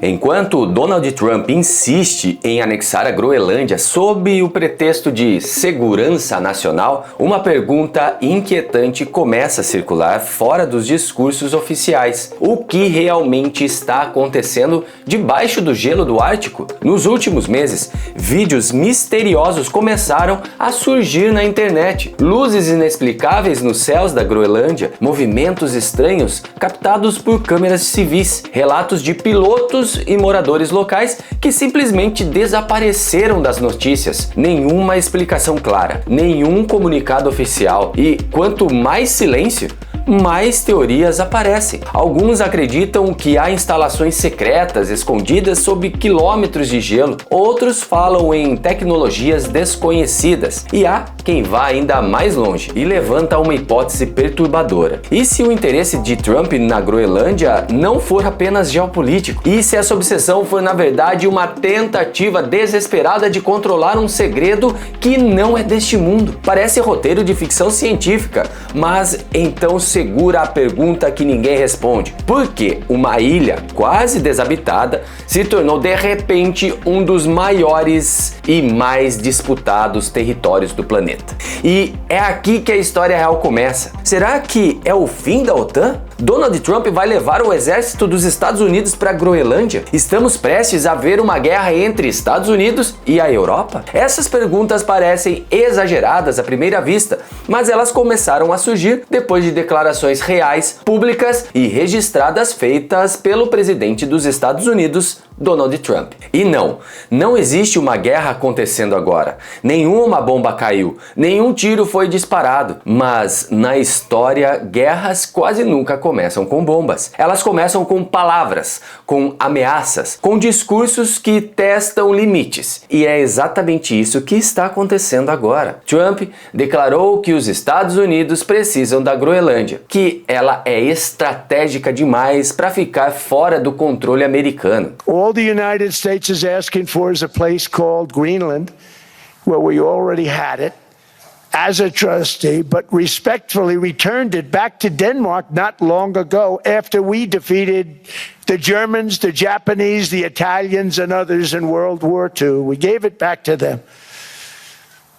Enquanto Donald Trump insiste em anexar a Groenlândia sob o pretexto de segurança nacional, uma pergunta inquietante começa a circular fora dos discursos oficiais. O que realmente está acontecendo debaixo do gelo do Ártico? Nos últimos meses, vídeos misteriosos começaram a surgir na internet. Luzes inexplicáveis nos céus da Groenlândia, movimentos estranhos captados por câmeras civis, relatos de pilotos e moradores locais que simplesmente desapareceram das notícias. Nenhuma explicação clara, nenhum comunicado oficial e quanto mais silêncio, mais teorias aparecem. Alguns acreditam que há instalações secretas escondidas sob quilômetros de gelo, outros falam em tecnologias desconhecidas e há quem vá ainda mais longe e levanta uma hipótese perturbadora. E se o interesse de Trump na Groenlândia não for apenas geopolítico? E se essa obsessão for na verdade uma tentativa desesperada de controlar um segredo que não é deste mundo? Parece roteiro de ficção científica, mas então segura a pergunta que ninguém responde. Por que uma ilha quase desabitada se tornou de repente um dos maiores e mais disputados territórios do planeta? E é aqui que a história real começa. Será que é o fim da OTAN? Donald Trump vai levar o exército dos Estados Unidos para a Groenlândia? Estamos prestes a ver uma guerra entre Estados Unidos e a Europa? Essas perguntas parecem exageradas à primeira vista, mas elas começaram a surgir depois de declarações reais, públicas e registradas feitas pelo presidente dos Estados Unidos, Donald Trump. E não existe uma guerra acontecendo agora. Nenhuma bomba caiu, nenhum tiro foi disparado. Mas na história, guerras quase nunca começam com bombas. Elas começam com palavras, com ameaças, com discursos que testam limites. E é exatamente isso que está acontecendo agora. Trump declarou que os Estados Unidos precisam da Groenlândia, que ela é estratégica demais para ficar fora do controle americano. All the United States is asking for is a place called Greenland, where we already had it as a trustee, but respectfully returned it back to Denmark not long ago after we defeated the Germans, the Japanese, the Italians, and others in World War II. We gave it back to them.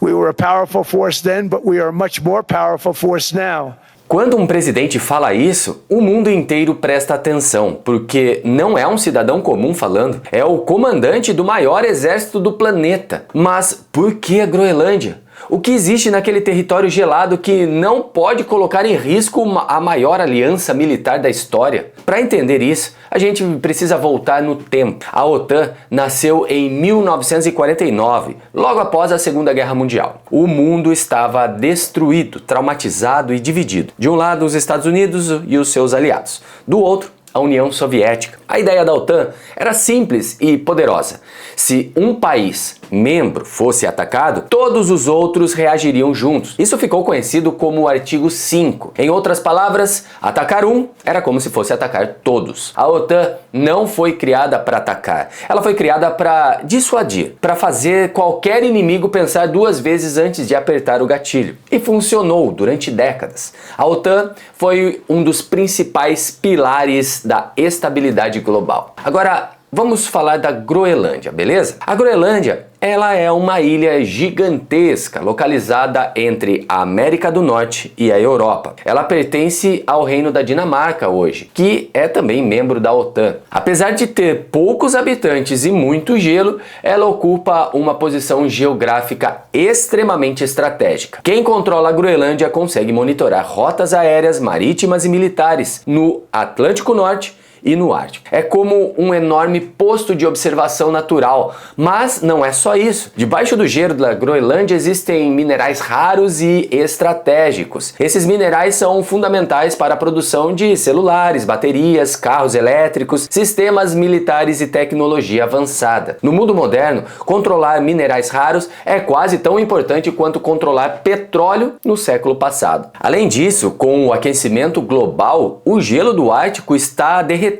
We were a powerful force then, but we are a much more powerful force now. Quando um presidente fala isso, o mundo inteiro presta atenção, porque não é um cidadão comum falando, é o comandante do maior exército do planeta. Mas por que a Groenlândia? O que existe naquele território gelado que não pode colocar em risco a maior aliança militar da história? Para entender isso, a gente precisa voltar no tempo. A OTAN nasceu em 1949, logo após a Segunda Guerra Mundial. O mundo estava destruído, traumatizado e dividido. De um lado, os Estados Unidos e os seus aliados. Do outro, a União Soviética. A ideia da OTAN era simples e poderosa. Se um país membro fosse atacado, todos os outros reagiriam juntos. Isso ficou conhecido como o artigo 5. Em outras palavras, atacar um era como se fosse atacar todos. A OTAN não foi criada para atacar. Ela foi criada para dissuadir, para fazer qualquer inimigo pensar duas vezes antes de apertar o gatilho. E funcionou durante décadas. A OTAN foi um dos principais pilares da estabilidade global. Agora, vamos falar da Groenlândia, beleza? A Groenlândia, ela é uma ilha gigantesca, localizada entre a América do Norte e a Europa. Ela pertence ao Reino da Dinamarca hoje, que é também membro da OTAN. Apesar de ter poucos habitantes e muito gelo, ela ocupa uma posição geográfica extremamente estratégica. Quem controla a Groenlândia consegue monitorar rotas aéreas, marítimas e militares no Atlântico Norte e no Ártico. É como um enorme posto de observação natural, mas não é só isso. Debaixo do gelo da Groenlândia existem minerais raros e estratégicos. Esses minerais são fundamentais para a produção de celulares, baterias, carros elétricos, sistemas militares e tecnologia avançada. No mundo moderno, controlar minerais raros é quase tão importante quanto controlar petróleo no século passado. Além disso, com o aquecimento global, o gelo do Ártico está derretendo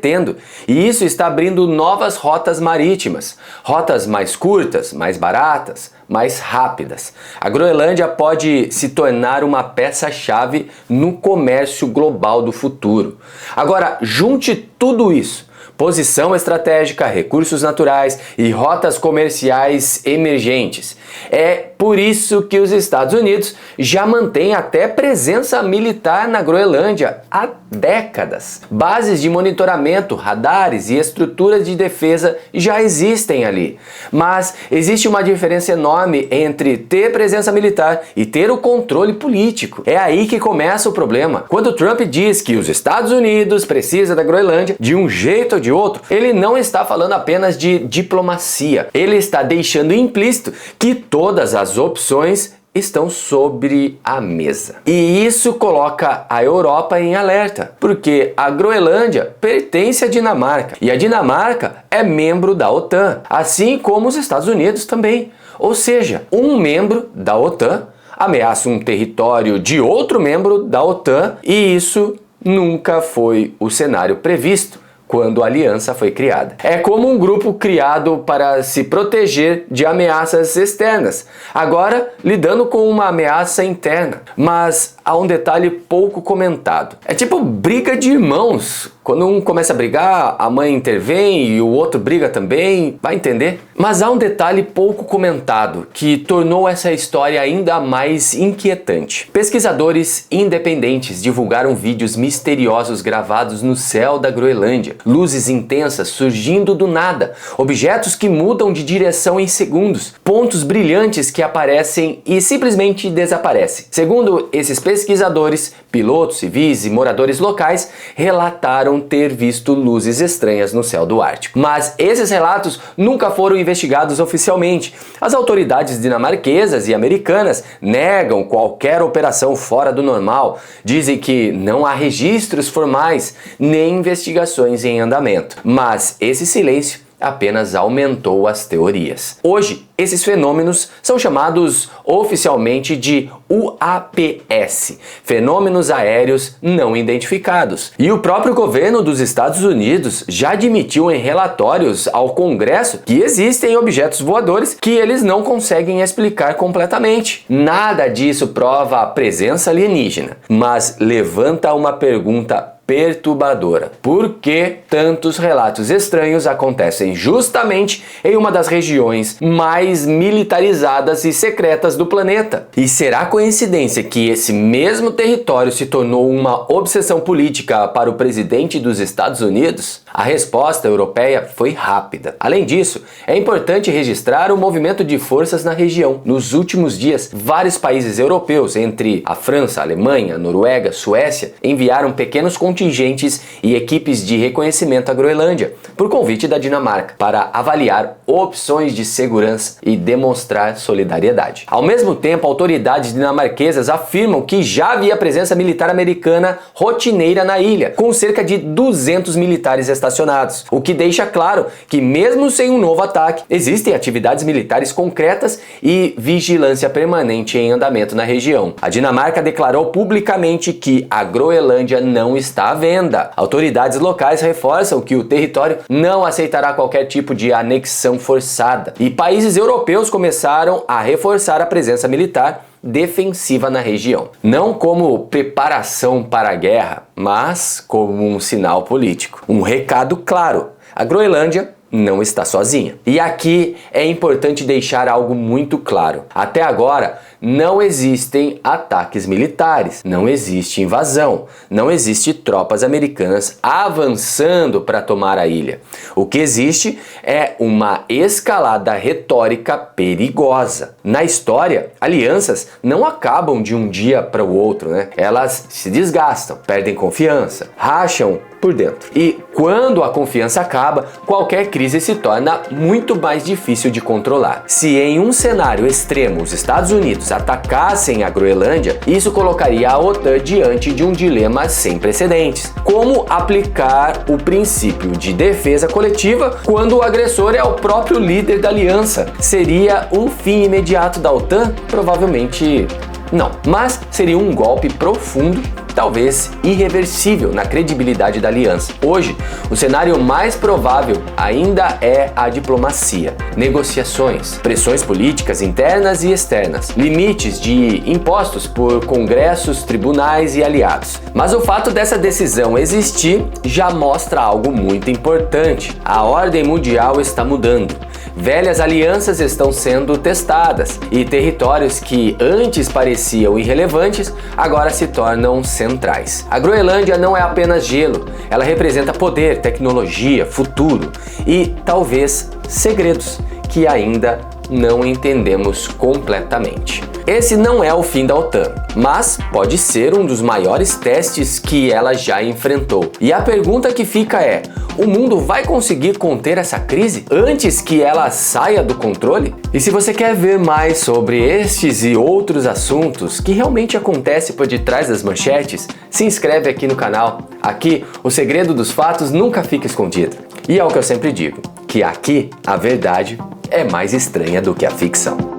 e isso está abrindo novas rotas marítimas, rotas mais curtas, mais baratas, mais rápidas. A Groenlândia pode se tornar uma peça-chave no comércio global do futuro. Agora, junte tudo isso. posição estratégica, recursos naturais e rotas comerciais emergentes. É por isso que os Estados Unidos já mantêm até presença militar na Groenlândia há décadas. Bases de monitoramento, radares e estruturas de defesa já existem ali. Mas existe uma diferença enorme entre ter presença militar e ter o controle político. É aí que começa o problema. Quando Trump diz que os Estados Unidos precisam da Groenlândia de um jeito ou de outro, ele não está falando apenas de diplomacia. Ele está deixando implícito que todas as opções estão sobre a mesa. E isso coloca a Europa em alerta, porque a Groenlândia pertence à Dinamarca e a Dinamarca é membro da OTAN, assim como os Estados Unidos também. Ou seja, um membro da OTAN ameaça um território de outro membro da OTAN e isso nunca foi o cenário previsto quando a aliança foi criada. É como um grupo criado para se proteger de ameaças externas, agora lidando com uma ameaça interna. Mas há um detalhe pouco comentado. É tipo briga de irmãos. Quando um começa a brigar, a mãe intervém e o outro briga também, vai entender? Mas há um detalhe pouco comentado que tornou essa história ainda mais inquietante. Pesquisadores independentes divulgaram vídeos misteriosos gravados no céu da Groenlândia. Luzes intensas surgindo do nada, objetos que mudam de direção em segundos, pontos brilhantes que aparecem e simplesmente desaparecem. Segundo esses pesquisadores, pilotos civis e moradores locais relataram ter visto luzes estranhas no céu do Ártico. Mas esses relatos nunca foram investigados oficialmente. As autoridades dinamarquesas e americanas negam qualquer operação fora do normal, dizem que não há registros formais nem investigações em andamento. Mas esse silêncio apenas aumentou as teorias. Hoje, esses fenômenos são chamados oficialmente de UAPs, fenômenos aéreos não identificados. E o próprio governo dos Estados Unidos já admitiu em relatórios ao Congresso que existem objetos voadores que eles não conseguem explicar completamente. Nada disso prova a presença alienígena, mas levanta uma pergunta perturbadora. Por que tantos relatos estranhos acontecem justamente em uma das regiões mais militarizadas e secretas do planeta? E será coincidência que esse mesmo território se tornou uma obsessão política para o presidente dos Estados Unidos? A resposta europeia foi rápida. Além disso, é importante registrar o movimento de forças na região. Nos últimos dias, vários países europeus, entre a França, a Alemanha, a Noruega, Suécia, enviaram pequenos contingentes e equipes de reconhecimento à Groenlândia, por convite da Dinamarca, para avaliar opções de segurança e demonstrar solidariedade. Ao mesmo tempo, autoridades dinamarquesas afirmam que já havia presença militar americana rotineira na ilha, com cerca de 200 militares estacionados, o que deixa claro que mesmo sem um novo ataque, existem atividades militares concretas e vigilância permanente em andamento na região. A Dinamarca declarou publicamente que a Groenlândia não está à venda. Autoridades locais reforçam que o território não aceitará qualquer tipo de anexão forçada. E países europeus começaram a reforçar a presença militar defensiva na região. Não como preparação para a guerra, mas como um sinal político. Um recado claro: a Groenlândia não está sozinha. E aqui é importante deixar algo muito claro. Até agora, não existem ataques militares, não existe invasão, não existe tropas americanas avançando para tomar a ilha. O que existe é uma escalada retórica perigosa. Na história, alianças não acabam de um dia para o outro, né? Elas se desgastam, perdem confiança, racham por dentro. E quando a confiança acaba, qualquer crise se torna muito mais difícil de controlar. Se em um cenário extremo os Estados Unidos atacassem a Groenlândia, isso colocaria a OTAN diante de um dilema sem precedentes. Como aplicar o princípio de defesa coletiva quando o agressor é o próprio líder da aliança? Seria o fim imediato da OTAN? Provavelmente não, mas seria um golpe profundo talvez irreversível na credibilidade da aliança. Hoje, o cenário mais provável ainda é a diplomacia, negociações, pressões políticas internas e externas, limites de impostos por congressos, tribunais e aliados. Mas o fato dessa decisão existir já mostra algo muito importante. A ordem mundial está mudando. Velhas alianças estão sendo testadas e territórios que antes pareciam irrelevantes agora se tornam centrais. A Groenlândia não é apenas gelo, ela representa poder, tecnologia, futuro e talvez segredos que ainda não entendemos completamente. Esse não é o fim da OTAN, mas pode ser um dos maiores testes que ela já enfrentou. E a pergunta que fica é: o mundo vai conseguir conter essa crise antes que ela saia do controle? E se você quer ver mais sobre estes e outros assuntos que realmente acontecem por detrás das manchetes, se inscreve aqui no canal. Aqui, o segredo dos fatos nunca fica escondido. E é o que eu sempre digo, que aqui a verdade é mais estranha do que a ficção.